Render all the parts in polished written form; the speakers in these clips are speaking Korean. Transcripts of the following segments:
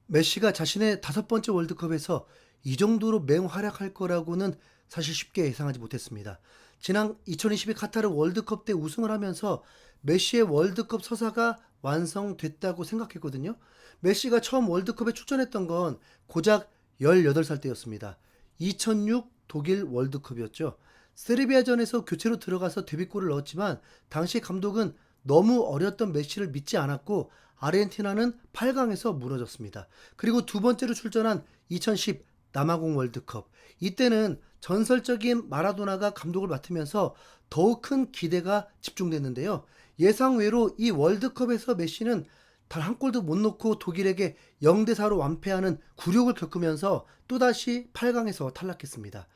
메시가 자신의 5번째 월드컵에서 이 정도로 맹활약할 거라고는 사실 쉽게 예상하지 못했습니다. 지난 2022 카타르 월드컵 때 우승을 하면서 메시의 월드컵 서사가 완성됐다고 생각했거든요. 메시가 처음 월드컵에 출전했던 건 고작 18살 때였습니다. 2006 독일 월드컵이었죠. 세르비아전에서 교체로 들어가서 데뷔골을 넣었지만 당시 감독은 너무 어렸던 메시를 믿지 않았고 아르헨티나는 8강에서 무너졌습니다. 그리고 두 번째로 출전한 2010 남아공 월드컵. 이때는 전설적인 마라도나가 감독을 맡으면서 더욱 큰 기대가 집중됐는데요. 예상외로 이 월드컵에서 메시는 단 한 골도 못 넣고 독일에게 0대4로 완패하는 굴욕을 겪으면서 또다시 8강에서 탈락했습니다.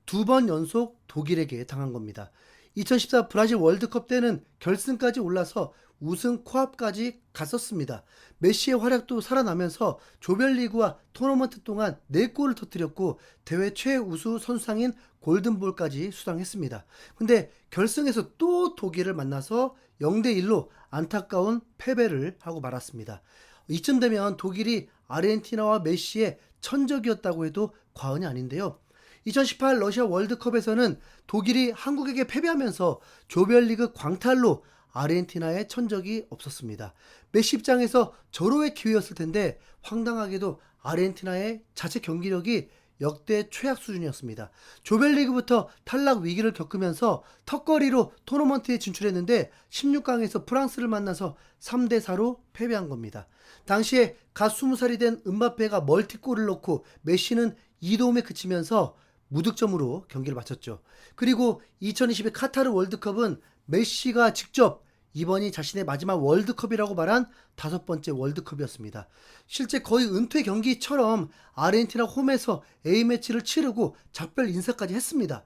두 번 연속 독일에게 당한 겁니다. 2014 브라질 월드컵 때는 결승까지 올라서 우승 코앞까지 갔었습니다. 메시의 활약도 살아나면서 조별리그와 토너먼트 동안 4골을 터뜨렸고 대회 최우수 선수상인 골든볼까지 수상했습니다. 근데 결승에서 또 독일을 만나서 0대1로 안타까운 패배를 하고 말았습니다. 이쯤 되면 독일이 아르헨티나와 메시의 천적이었다고 해도 과언이 아닌데요. 2018 러시아 월드컵에서는 독일이 한국에게 패배하면서 조별리그 광탈로 아르헨티나의 천적이 없었습니다. 메시 입장에서 절호의 기회였을 텐데 황당하게도 아르헨티나의 자체 경기력이 역대 최악 수준이었습니다. 조별리그부터 탈락 위기를 겪으면서 턱걸이로 토너먼트에 진출했는데 16강에서 프랑스를 만나서 3대4로 패배한 겁니다. 당시에 갓 20살이 된 은바페가 멀티골을 넣고 메시는 2도움에 그치면서 무득점으로 경기를 마쳤죠. 그리고 2022 카타르 월드컵은 메시가 직접 이번이 자신의 마지막 월드컵이라고 말한 5번째 월드컵이었습니다. 실제 거의 은퇴 경기처럼 아르헨티나 홈에서 A매치를 치르고 작별 인사까지 했습니다.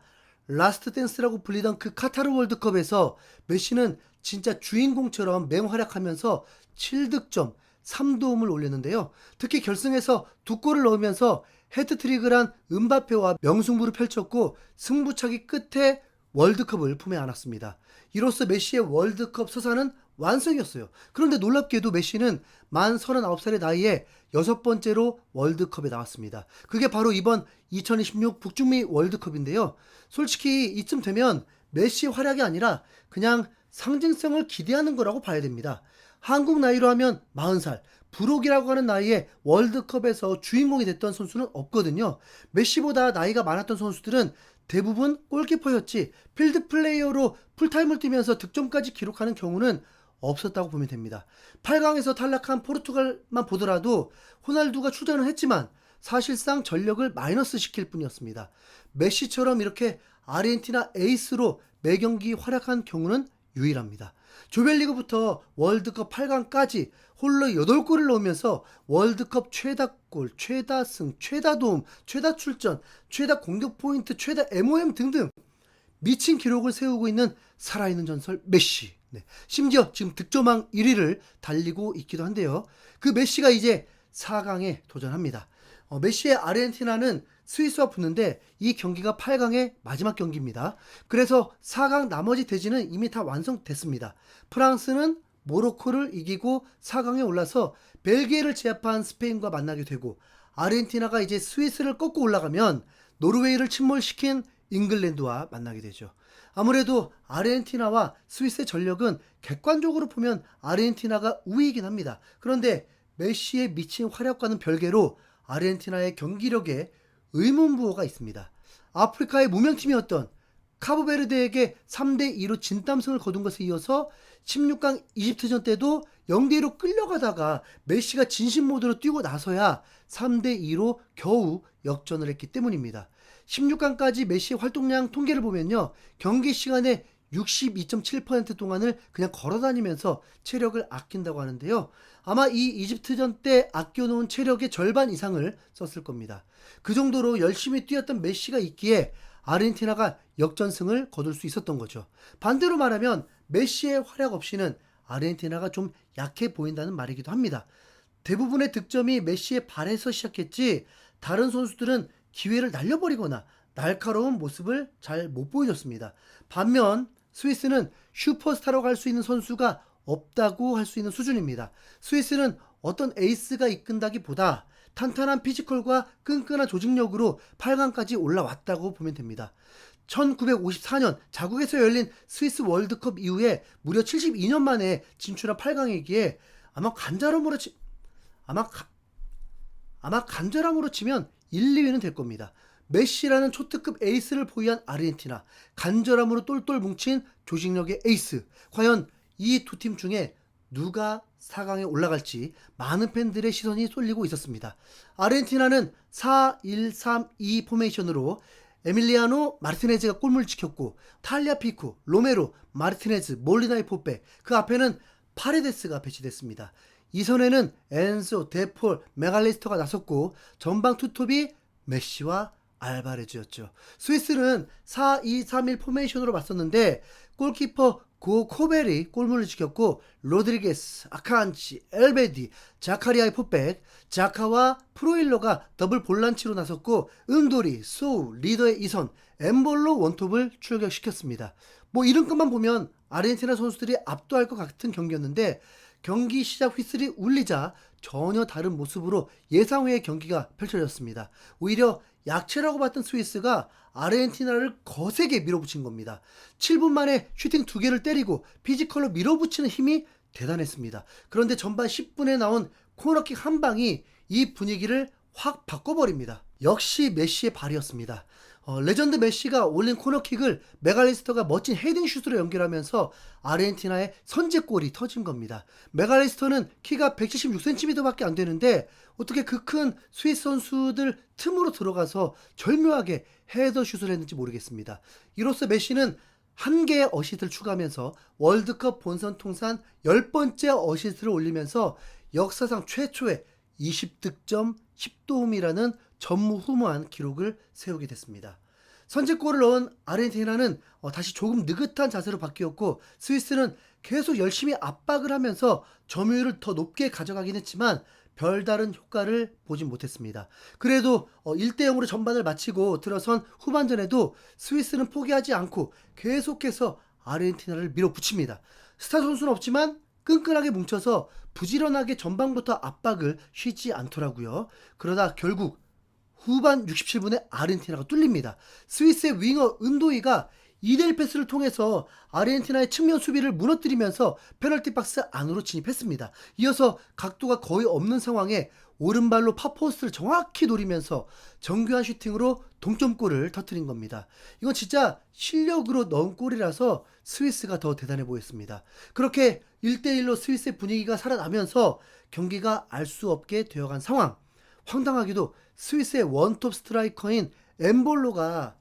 라스트 댄스라고 불리던 그 카타르 월드컵에서 메시는 진짜 주인공처럼 맹활약하면서 7득점, 3도움을 올렸는데요. 특히 결승에서 2골을 넣으면서 헤트트릭을 한 은바페와 명승부를 펼쳤고 승부차기 끝에 월드컵을 품에 안았습니다. 이로써 메시의 월드컵 서사는 완성이었어요. 그런데 놀랍게도 메시는 만 39살의 나이에 6번째로 월드컵에 나왔습니다. 그게 바로 이번 2026 북중미 월드컵인데요. 솔직히 이쯤 되면 메시 활약이 아니라 그냥 상징성을 기대하는 거라고 봐야 됩니다. 한국 나이로 하면 40살, 불혹이라고 하는 나이에 월드컵에서 주인공이 됐던 선수는 없거든요. 메시보다 나이가 많았던 선수들은 대부분 골키퍼였지 필드 플레이어로 풀타임을 뛰면서 득점까지 기록하는 경우는 없었다고 보면 됩니다. 8강에서 탈락한 포르투갈만 보더라도 호날두가 출전을 했지만 사실상 전력을 마이너스 시킬 뿐이었습니다. 메시처럼 이렇게 아르헨티나 에이스로 매경기 활약한 경우는 유일합니다. 조별리그부터 월드컵 8강까지 홀로 8골을 넣으면서 월드컵 최다골, 최다승, 최다도움, 최다 출전, 최다 공격 포인트, 최다 MOM 등등 미친 기록을 세우고 있는 살아있는 전설 메시. 네. 심지어 지금 득점왕 1위를 달리고 있기도 한데요. 그 메시가 이제 4강에 도전합니다. 메시의 아르헨티나는 스위스와 붙는데 이 경기가 8강의 마지막 경기입니다. 그래서 4강 나머지 대진은 이미 다 완성됐습니다. 프랑스는 모로코를 이기고 4강에 올라서 벨기에를 제압한 스페인과 만나게 되고 아르헨티나가 이제 스위스를 꺾고 올라가면 노르웨이를 침몰시킨 잉글랜드와 만나게 되죠. 아무래도 아르헨티나와 스위스의 전력은 객관적으로 보면 아르헨티나가 우위이긴 합니다. 그런데 메시의 미친 활약과는 별개로 아르헨티나의 경기력에 의문부호가 있습니다. 아프리카의 무명팀이었던 카보베르데에게 3대2로 진땀승을 거둔 것에 이어서 16강 이집트전 때도 0대2로 끌려가다가 메시가 진심 모드로 뛰고 나서야 3대2로 겨우 역전을 했기 때문입니다. 16강까지 메시의 활동량 통계를 보면요. 경기 시간에 62.7% 동안을 그냥 걸어다니면서 체력을 아낀다고 하는데요. 아마 이 이집트전 때 아껴놓은 체력의 절반 이상을 썼을 겁니다. 그 정도로 열심히 뛰었던 메시가 있기에 아르헨티나가 역전승을 거둘 수 있었던 거죠. 반대로 말하면 메시의 활약 없이는 아르헨티나가 좀 약해 보인다는 말이기도 합니다. 대부분의 득점이 메시의 발에서 시작했지 다른 선수들은 기회를 날려버리거나 날카로운 모습을 잘 못 보여줬습니다. 반면 스위스는 슈퍼스타로 갈 수 있는 선수가 없다고 할 수 있는 수준입니다. 스위스는 어떤 에이스가 이끈다기보다 탄탄한 피지컬과 끈끈한 조직력으로 8강까지 올라왔다고 보면 됩니다. 1954년 자국에서 열린 스위스 월드컵 이후에 무려 72년 만에 진출한 8강이기에 아마 간절함으로 아마 간절함으로 치면 1, 2위는 될 겁니다. 메시라는 초특급 에이스를 보유한 아르헨티나, 간절함으로 똘똘 뭉친 조직력의 에이스. 과연 이 두 팀 중에 누가 4강에 올라갈지 많은 팬들의 시선이 쏠리고 있었습니다. 아르헨티나는 4-1-3-2 포메이션으로 에밀리아노 마르티네즈가 골문을 지켰고, 탈리아피쿠, 로메로, 마르티네즈, 몰리나의 포백, 그 앞에는 파레데스가 배치됐습니다. 이 선에는 엔소, 데폴, 메갈리스터가 나섰고, 전방 투톱이 메시와 알바레즈였죠. 스위스는 4-2-3-1 포메이션으로 맞섰는데 골키퍼 코벨이 골문을 지켰고, 로드리게스, 아칸치, 엘베디, 자카리아의 포백, 자카와 프로일러가 더블 볼란치로 나섰고, 은도리, 소우, 리더의 이선, 엠볼로 원톱을 출격시켰습니다. 뭐 이런 것만 보면 아르헨티나 선수들이 압도할 것 같은 경기였는데, 경기 시작 휘슬이 울리자 전혀 다른 모습으로 예상 외의 경기가 펼쳐졌습니다. 오히려 약체라고 봤던 스위스가 아르헨티나를 거세게 밀어붙인 겁니다. 7분 만에 슈팅 2개를 때리고 피지컬로 밀어붙이는 힘이 대단했습니다. 그런데 전반 10분에 나온 코너킥 한 방이 이 분위기를 확 바꿔버립니다. 역시 메시의 발이었습니다. 레전드 메시가 올린 코너킥을 메갈리스터가 멋진 헤딩슛으로 연결하면서 아르헨티나의 선제골이 터진 겁니다. 메갈리스터는 키가 176cm 밖에 안 되는데 어떻게 그 큰 스위스 선수들 틈으로 들어가서 절묘하게 헤더슛을 했는지 모르겠습니다. 이로써 메시는 1개의 어시스트를 추가하면서 월드컵 본선 통산 10번째 어시스트를 올리면서 역사상 최초의 20득점 10도움이라는 전무후무한 기록을 세우게 됐습니다. 선제골을 넣은 아르헨티나는 다시 조금 느긋한 자세로 바뀌었고, 스위스는 계속 열심히 압박을 하면서 점유율을 더 높게 가져가긴 했지만 별다른 효과를 보진 못했습니다. 그래도 1대0으로 전반을 마치고 들어선 후반전에도 스위스는 포기하지 않고 계속해서 아르헨티나를 밀어붙입니다. 스타 선수는 없지만 끈끈하게 뭉쳐서 부지런하게 전반부터 압박을 쉬지 않더라고요. 그러다 결국 후반 67분에 아르헨티나가 뚫립니다. 스위스의 윙어 은도이가 2대1 패스를 통해서 아르헨티나의 측면 수비를 무너뜨리면서 페널티 박스 안으로 진입했습니다. 이어서 각도가 거의 없는 상황에 오른발로 파포스트를 정확히 노리면서 정교한 슈팅으로 동점골을 터뜨린 겁니다. 이건 진짜 실력으로 넣은 골이라서 스위스가 더 대단해 보였습니다. 그렇게 1대1로 스위스의 분위기가 살아나면서 경기가 알 수 없게 되어간 상황. 황당하게도 스위스의 원톱 스트라이커인 엠볼로가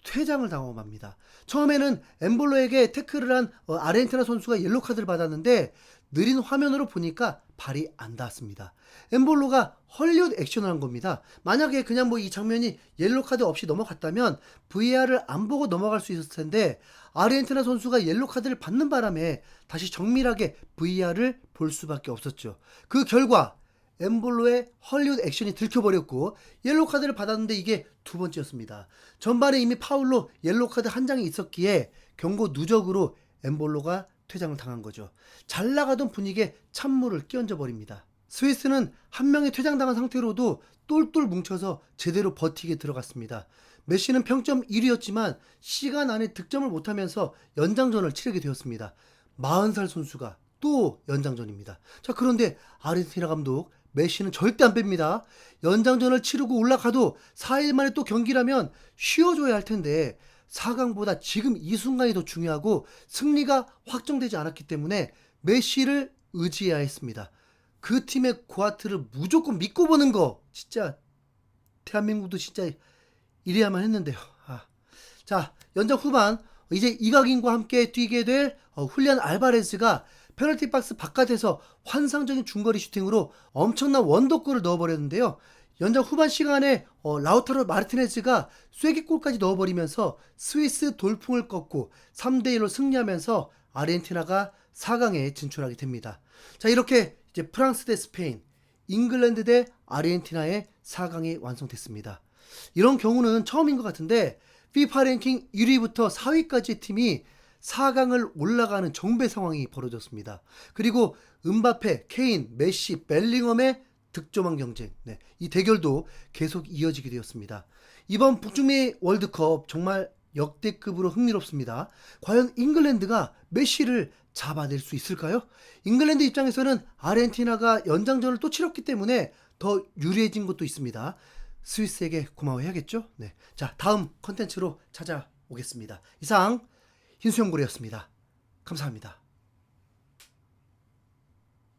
퇴장을 당하고 맙니다. 처음에는 엠볼로에게 태클을 한 아르헨티나 선수가 옐로카드를 받았는데 느린 화면으로 보니까 발이 안 닿았습니다. 엠볼로가 헐리우드 액션을 한 겁니다. 만약에 그냥 뭐 이 장면이 옐로카드 없이 넘어갔다면 VAR을 안 보고 넘어갈 수 있었을 텐데 아르헨티나 선수가 옐로카드를 받는 바람에 다시 정밀하게 VAR을 볼 수밖에 없었죠. 그 결과 엠볼로의 헐리우드 액션이 들켜버렸고 옐로카드를 받았는데 이게 두 번째였습니다. 전반에 이미 파울로 옐로카드 한 장이 있었기에 경고 누적으로 엠볼로가 퇴장을 당한 거죠. 잘 나가던 분위기에 찬물을 끼얹어 버립니다. 스위스는 한 명이 퇴장당한 상태로도 똘똘 뭉쳐서 제대로 버티게 들어갔습니다. 메시는 평점 1위였지만 시간 안에 득점을 못하면서 연장전을 치르게 되었습니다. 40살 선수가 또 연장전입니다. 자, 그런데 아르헨티나 감독 메시는 절대 안 뺍니다. 연장전을 치르고 올라가도 4일 만에 또 경기라면 쉬어줘야 할 텐데 4강보다 지금 이 순간이 더 중요하고 승리가 확정되지 않았기 때문에 메시를 의지해야 했습니다. 그 팀의 고아트를 무조건 믿고 보는 거 진짜 대한민국도 진짜 이래야만 했는데요. 자, 연장 후반 이제 이강인과 함께 뛰게 될 훌리안 알바레스가 페널티 박스 바깥에서 환상적인 중거리 슈팅으로 엄청난 원더골을 넣어버렸는데요. 연장 후반 시간에 라우타로 마르티네즈가 쐐기골까지 넣어버리면서 스위스 돌풍을 꺾고 3대1로 승리하면서 아르헨티나가 4강에 진출하게 됩니다. 자, 이렇게 이제 프랑스 대 스페인, 잉글랜드 대 아르헨티나의 4강이 완성됐습니다. 이런 경우는 처음인 것 같은데 FIFA 랭킹 1위부터 4위까지의 팀이 4강을 올라가는 정배 상황이 벌어졌습니다. 그리고 음바페, 케인, 메시, 벨링엄의 득점왕 경쟁. 네, 이 대결도 계속 이어지게 되었습니다. 이번 북중미 월드컵 정말 역대급으로 흥미롭습니다. 과연 잉글랜드가 메시를 잡아낼 수 있을까요? 잉글랜드 입장에서는 아르헨티나가 연장전을 또 치렀기 때문에 더 유리해진 것도 있습니다. 스위스에게 고마워해야겠죠? 네. 자, 다음 컨텐츠로 찾아오겠습니다. 이상 흰수염고래였습니다. 감사합니다.